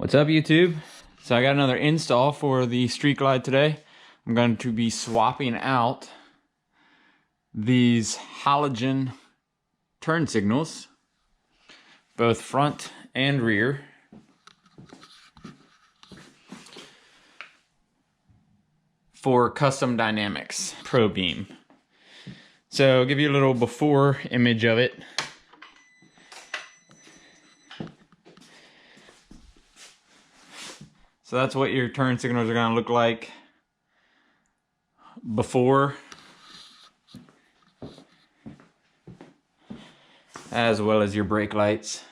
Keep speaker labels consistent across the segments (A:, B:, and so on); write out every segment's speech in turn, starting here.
A: What's up, YouTube? So I got another install for the Street Glide today. I'm going to be swapping out these halogen turn signals, both front and rear, for Custom Dynamics ProBeam. So I'll give you a little before image of it. So that's what your turn signals are going to look like before, as well as your brake lights.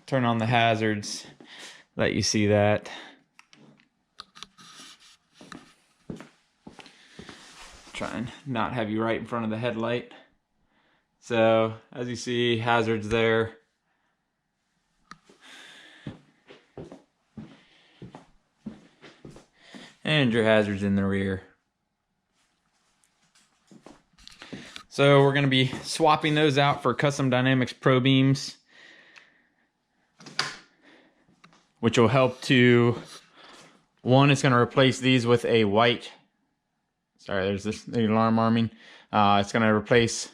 A: Turn on the hazards, let you see that. Try and not have you right in front of the headlight. So as you see, hazards there. And your hazards in the rear. So we're going to be swapping those out for Custom Dynamics ProBeams, which will help to, one, it's going to replace these with a white, sorry, there's the alarm arming. It's going to replace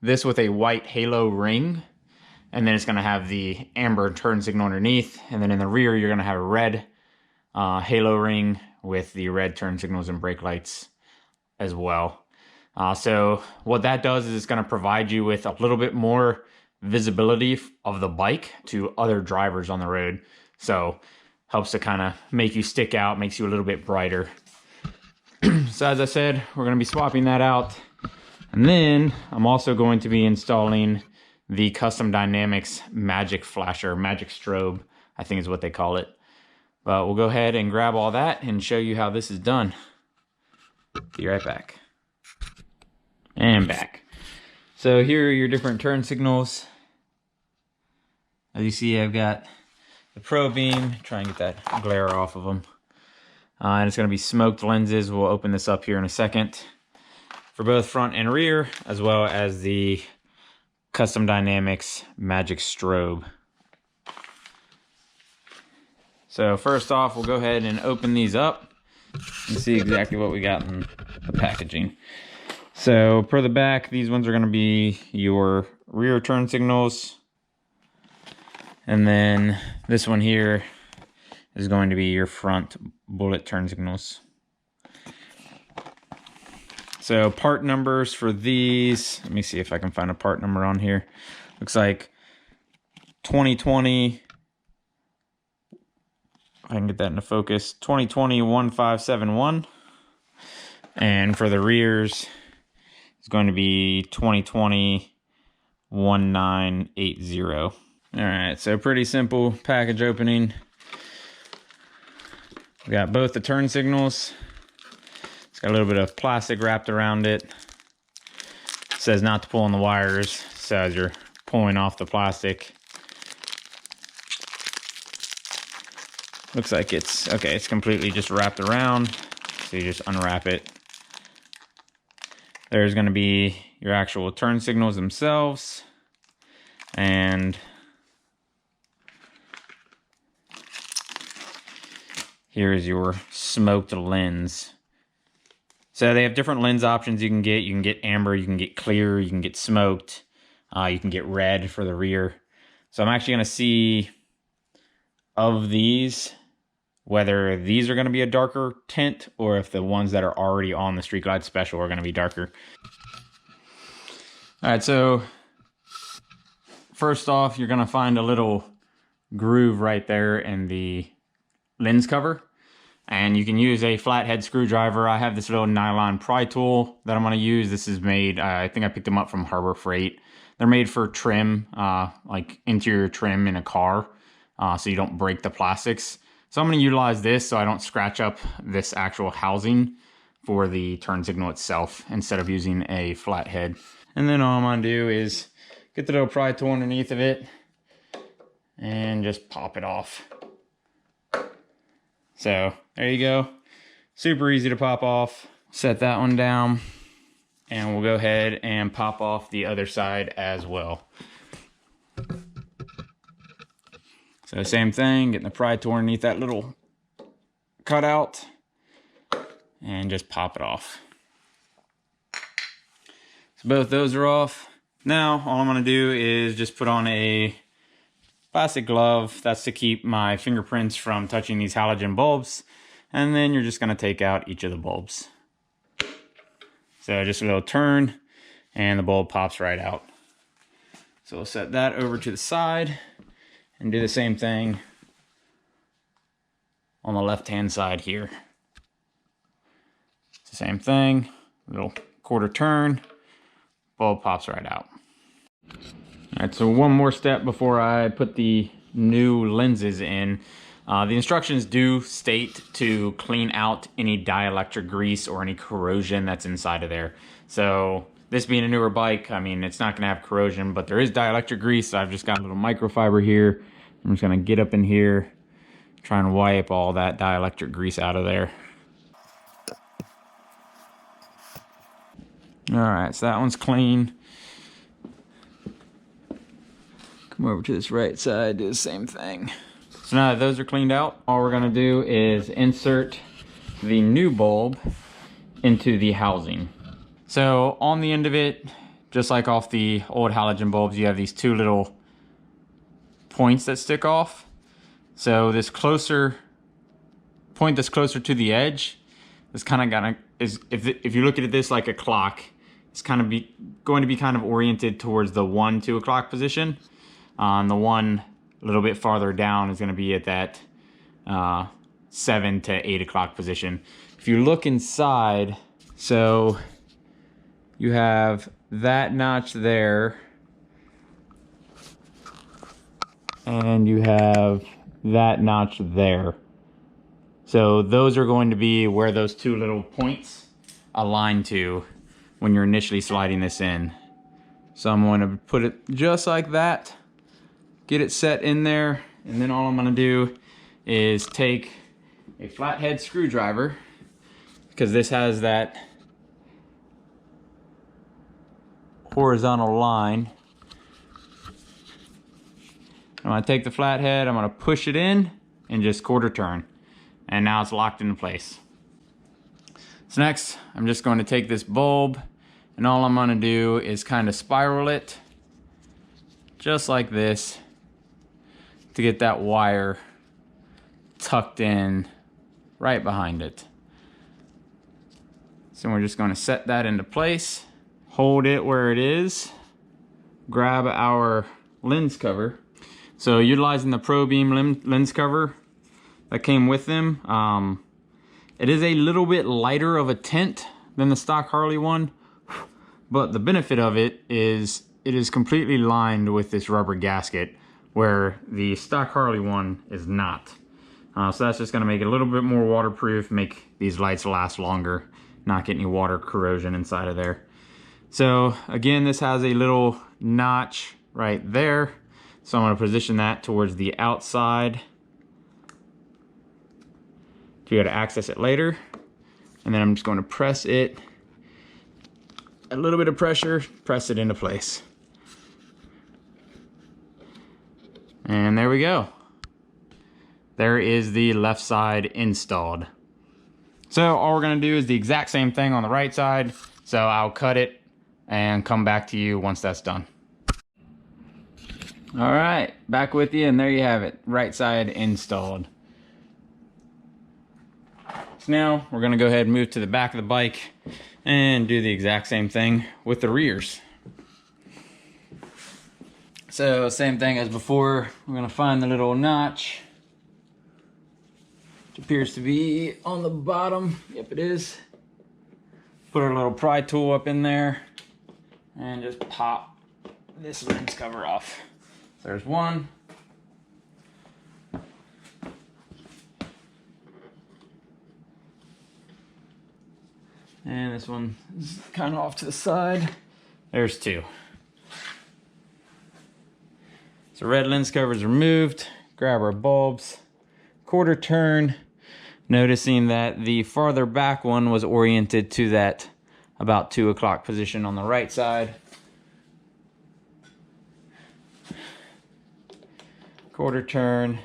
A: this with a white halo ring, and then it's going to have the amber turn signal underneath, and then in the rear you're going to have a red halo ring with the red turn signals and brake lights as well. So what that does is it's going to provide you with a little bit more visibility of the bike to other drivers on the road. So helps to kind of make you stick out, makes you a little bit brighter. So as I said, we're going to be swapping that out. And then I'm also going to be installing the Custom Dynamics Magic Flasher, Magic Strobe, I think is what they call it. But we'll go ahead and grab all that and show you how this is done. Be right back. And back. So here are your different turn signals. As you see, I've got the ProBeam. Try and get that glare off of them. And it's going to be smoked lenses. We'll open this up here in a second. For both front and rear, as well as the Custom Dynamics Magic Strobe. So first off, we'll go ahead and open these up and see exactly what we got in the packaging. So per the back, these ones are going to be your rear turn signals. And then this one here is going to be your front bullet turn signals. So part numbers for these, let me see if I can find a part number on here. Looks like 2020, I can get that into focus, 2020-1571. And for the rears, it's going to be 2020-1980. All right, so pretty simple package opening. We got both the turn signals. It's got a little bit of plastic wrapped around it. It says not to pull on the wires, so as you're pulling off the plastic, looks like it's, okay, it's completely just wrapped around. So you just unwrap it. There's going to be your actual turn signals themselves. And here's your smoked lens. So they have different lens options you can get. You can get amber, you can get clear, you can get smoked. You can get red for the rear. So I'm actually going to see of these whether these are going to be a darker tint or if the ones that are already on the Street Glide Special are going to be darker. All right, so first off, you're going to find a little groove right there in the lens cover. And you can use a flathead screwdriver. I have this little nylon pry tool that I'm going to use. This is made, I think I picked them up from Harbor Freight. They're made for trim, like interior trim in a car, so you don't break the plastics. So I'm going to utilize this so I don't scratch up this actual housing for the turn signal itself instead of using a flathead. And then all I'm going to do is get the little pry tool underneath of it and just pop it off. So there you go. Super easy to pop off. Set that one down and we'll go ahead and pop off the other side as well. So same thing, getting the pry tool underneath that little cutout and just pop it off. So both those are off. Now all I'm gonna do is just put on a plastic glove. That's to keep my fingerprints from touching these halogen bulbs. And then you're just gonna take out each of the bulbs. So just a little turn and the bulb pops right out. So we'll set that over to the side and do the same thing on the left-hand side here. It's the same thing, little quarter turn, bulb pops right out. All right, so one more step before I put the new lenses in. The instructions do state to clean out any dielectric grease or any corrosion that's inside of there. So this being a newer bike, I mean, it's not gonna have corrosion, but there is dielectric grease. So I've just got a little microfiber here. I'm just gonna get up in here, try and wipe all that dielectric grease out of there. All right, so that one's clean. Come over to this right side, do the same thing. So now that those are cleaned out, all we're gonna do is insert the new bulb into the housing. So on the end of it, just like off the old halogen bulbs, you have these two little points that stick off. So this closer point that's closer to the edge is kind of gonna, if you look at this like a clock, it's kind of going to be kind of oriented towards the 1, 2 o'clock position. And the one a little bit farther down is going to be at that 7 to 8 o'clock position. If you look inside, so you have that notch there, and you have that notch there. So those are going to be where those two little points align to when you're initially sliding this in. So I'm going to put it just like that, get it set in there, and then all I'm going to do is take a flathead screwdriver, because this has that horizontal line. I'm going to take the flathead, I'm going to push it in and just quarter turn, and now it's locked into place. So next I'm just going to take this bulb, and all I'm going to do is kind of spiral it just like this to get that wire tucked in right behind it. So we're just going to set that into place, hold it where it is, grab our lens cover. So utilizing the ProBeam lens cover that came with them, it is a little bit lighter of a tint than the stock Harley one, but the benefit of it is completely lined with this rubber gasket, where the stock Harley one is not. So that's just going to make it a little bit more waterproof, make these lights last longer, not get any water corrosion inside of there. So again, this has a little notch right there. So I'm going to position that towards the outside to be able to access it later. And then I'm just going to press it, a little bit of pressure, press it into place. And there we go. There is the left side installed. So all we're gonna do is the exact same thing on the right side. So I'll cut it and come back to you once that's done. All right, back with you, and there you have it, right side installed. So now we're gonna go ahead and move to the back of the bike and do the exact same thing with the rears. So same thing as before, we're gonna find the little notch, which appears to be on the bottom. Yep, it is. Put our little pry tool up in there and just pop this lens cover off. There's one. And this one is kind of off to the side. There's two. So red lens cover is removed. Grab our bulbs, quarter turn, noticing that the farther back one was oriented to that about 2 o'clock position on the right side. quarter turn,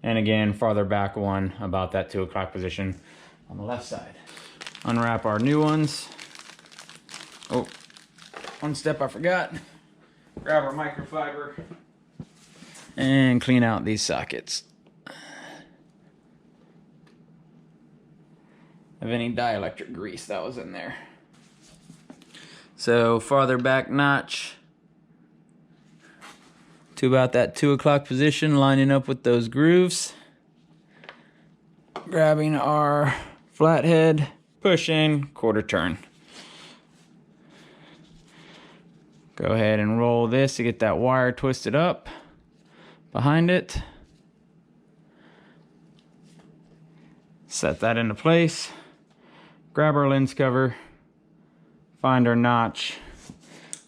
A: and again farther back one about that 2 o'clock position on the left side. Unwrap our new ones. Oh, one step I forgot. Grab our microfiber and clean out these sockets of any dielectric grease that was in there. So farther back notch to about that 2 o'clock position, lining up with those grooves. Grabbing our flathead, push in, quarter turn. Go ahead and roll this to get that wire twisted up behind it. Set that into place. Grab our lens cover, find our notch,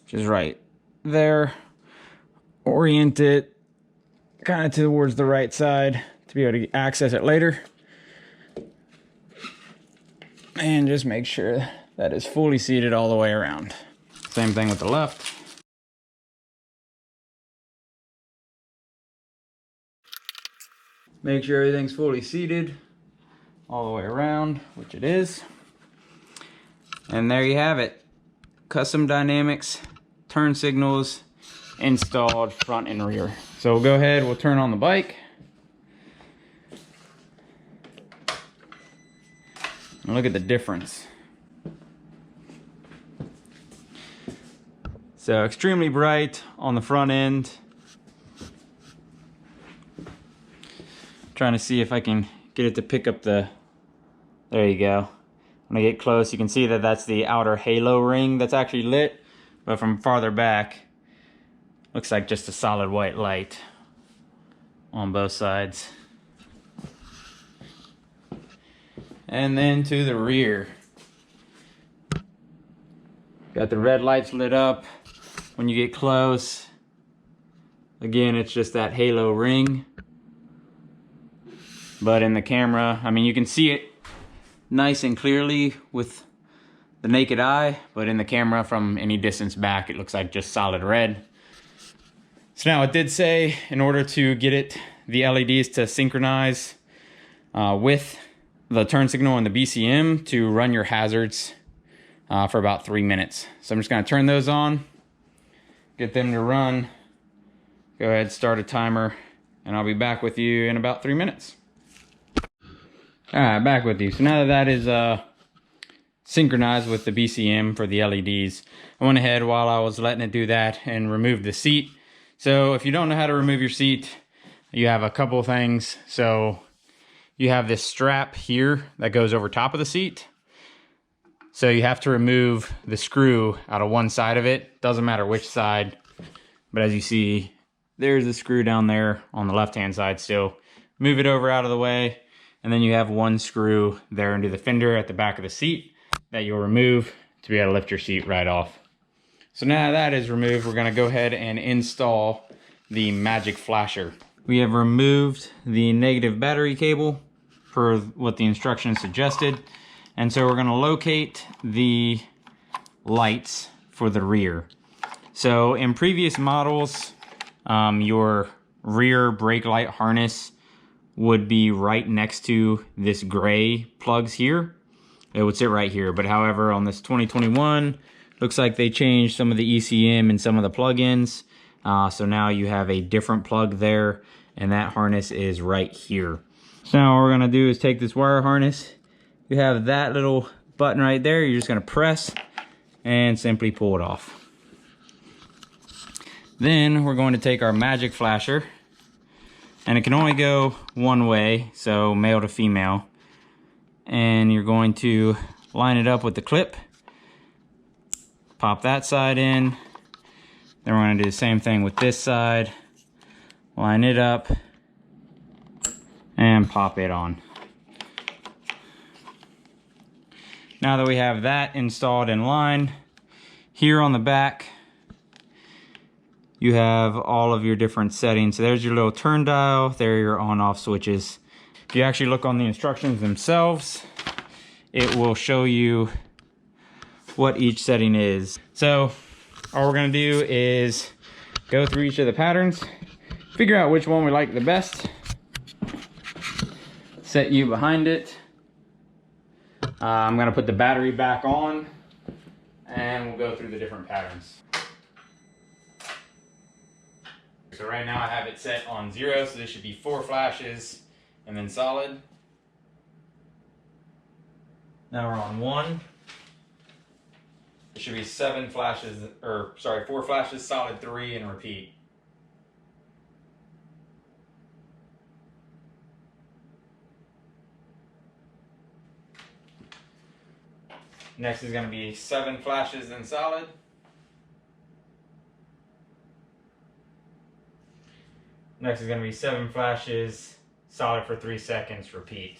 A: which is right there. Orient it kind of towards the right side to be able to access it later. And just make sure that is fully seated all the way around. Same thing with the left. Make sure everything's fully seated all the way around, which it is. And there you have it. Custom dynamics, turn signals, installed front and rear. So we'll go ahead, we'll turn on the bike. And look at the difference. So extremely bright on the front end. Trying to see if I can get it to pick up the, there you go. When I get close, you can see that that's the outer halo ring that's actually lit, but from farther back, looks like just a solid white light on both sides. And then to the rear. Got the red lights lit up when you get close. Again, it's just that halo ring. But in the camera, I mean, you can see it nice and clearly with the naked eye, but in the camera from any distance back, it looks like just solid red. So now it did say in order to get it, the LEDs to synchronize with the turn signal and the BCM to run your hazards for about 3 minutes. So I'm just gonna turn those on, get them to run. Go ahead, start a timer, and I'll be back with you in about 3 minutes. All right, back with you. So now that that is synchronized with the BCM for the LEDs, I went ahead while I was letting it do that and removed the seat. So if you don't know how to remove your seat, you have a couple of things. So you have this strap here that goes over top of the seat. So you have to remove the screw out of one side of it. Doesn't matter which side, but as you see, there's a screw down there on the left-hand side still. Move it over out of the way. And then you have one screw there into the fender at the back of the seat that you'll remove to be able to lift your seat right off. So now that is removed, we're gonna go ahead and install the magic flasher. We have removed the negative battery cable per what the instructions suggested. And so we're gonna locate the lights for the rear. So in previous models, your rear brake light harness would be right next to this gray plugs here. It would sit right here, but however on this 2021, looks like they changed some of the ECM and some of the plugins. So now you have a different plug there, and that harness is right here. So now what we're gonna do is take this wire harness. You have that little button right there. You're just gonna press and simply pull it off. Then we're going to take our magic flasher, and it can only go one way, so male to female. And you're going to line it up with the clip. Pop that side in. Then we're going to do the same thing with this side. Line it up and pop it on. Now that we have that installed in line, here on the back, you have all of your different settings. So there's your little turn dial, there are your on-off switches. If you actually look on the instructions themselves, it will show you what each setting is. So all we're gonna do is go through each of the patterns, figure out which one we like the best. Set you behind it. I'm gonna put the battery back on and we'll go through the different patterns. So right now I have it set on 0, so this should be 4 flashes and then solid. Now we're on 1. It should be 7 flashes, or sorry, 4 flashes, solid 3, and repeat. Next is going to be 7 flashes, then solid. Next is going to be 7 flashes, solid for 3 seconds, repeat.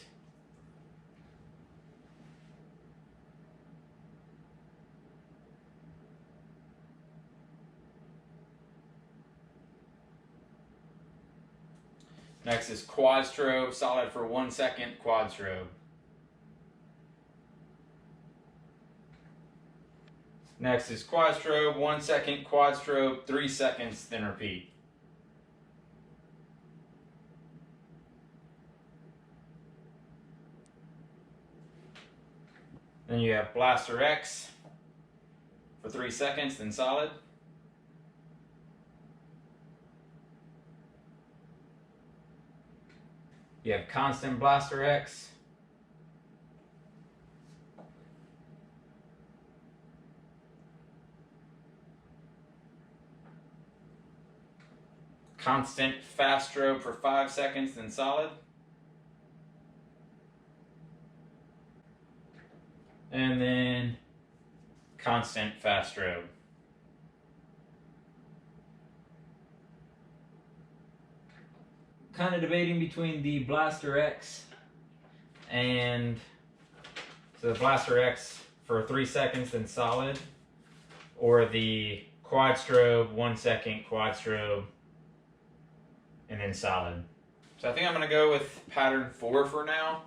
A: Next is quad strobe, solid for 1 second, quad strobe. Next is quad strobe, 1 second, quad strobe, 3 seconds, then repeat. Then you have Blaster X for 3 seconds, then solid. You have Constant Blaster X. Constant Fast Strobe for 5 seconds, then solid. And then Constant Fast Strobe. Kind of debating between the Blaster X and the Blaster X for 3 seconds, then solid, or the quad strobe, 1 second, quad strobe, and then solid. So I think I'm going to go with pattern 4 for now.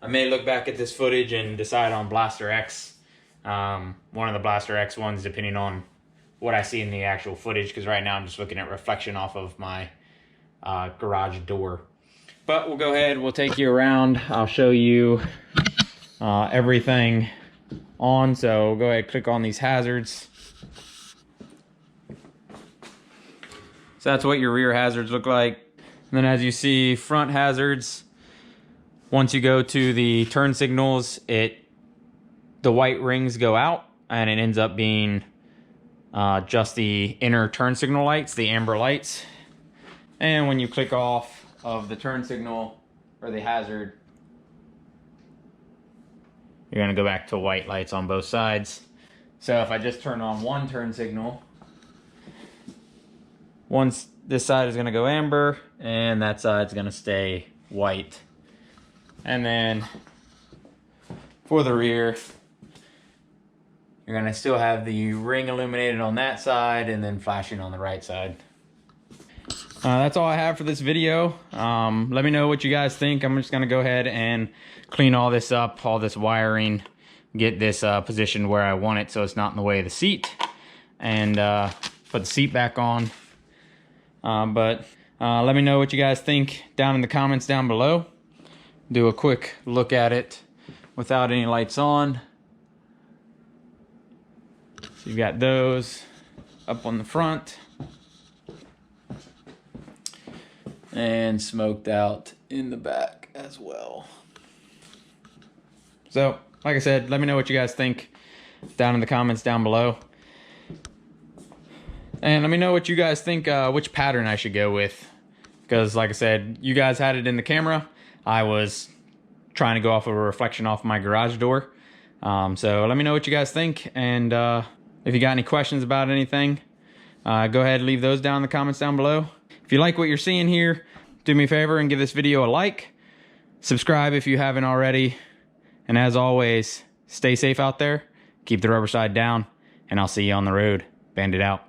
A: I may look back at this footage and decide on Blaster X, one of the Blaster X ones, depending on what I see in the actual footage, because right now I'm just looking at reflection off of my garage door. But we'll go ahead, we'll take you around. I'll show you everything on. So go ahead, click on these hazards. So that's what your rear hazards look like. And then as you see, front hazards, once you go to the turn signals, the white rings go out and it ends up being just the inner turn signal lights, the amber lights. And when you click off of the turn signal or the hazard, you're going to go back to white lights on both sides. So if I just turn on one turn signal, once this side is going to go amber and that side's going to stay white. And then for the rear, you're going to still have the ring illuminated on that side and then flashing on the right side. That's all I have for this video. Let me know what you guys think. I'm just going to go ahead and clean all this up, all this wiring, get this positioned where I want it so it's not in the way of the seat, and put the seat back on. But let me know what you guys think down in the comments down below. Do a quick look at it without any lights on. So you've got those up on the front and smoked out in the back as well. So like I said, let me know what you guys think down in the comments down below. And let me know what you guys think, which pattern I should go with. Because like I said, you guys had it in the camera. I was trying to go off of a reflection off my garage door. So let me know what you guys think. And if you got any questions about anything, go ahead and leave those down in the comments down below. If you like what you're seeing here, do me a favor and give this video a like. Subscribe if you haven't already. And as always, stay safe out there. Keep the rubber side down. And I'll see you on the road. Bandit out.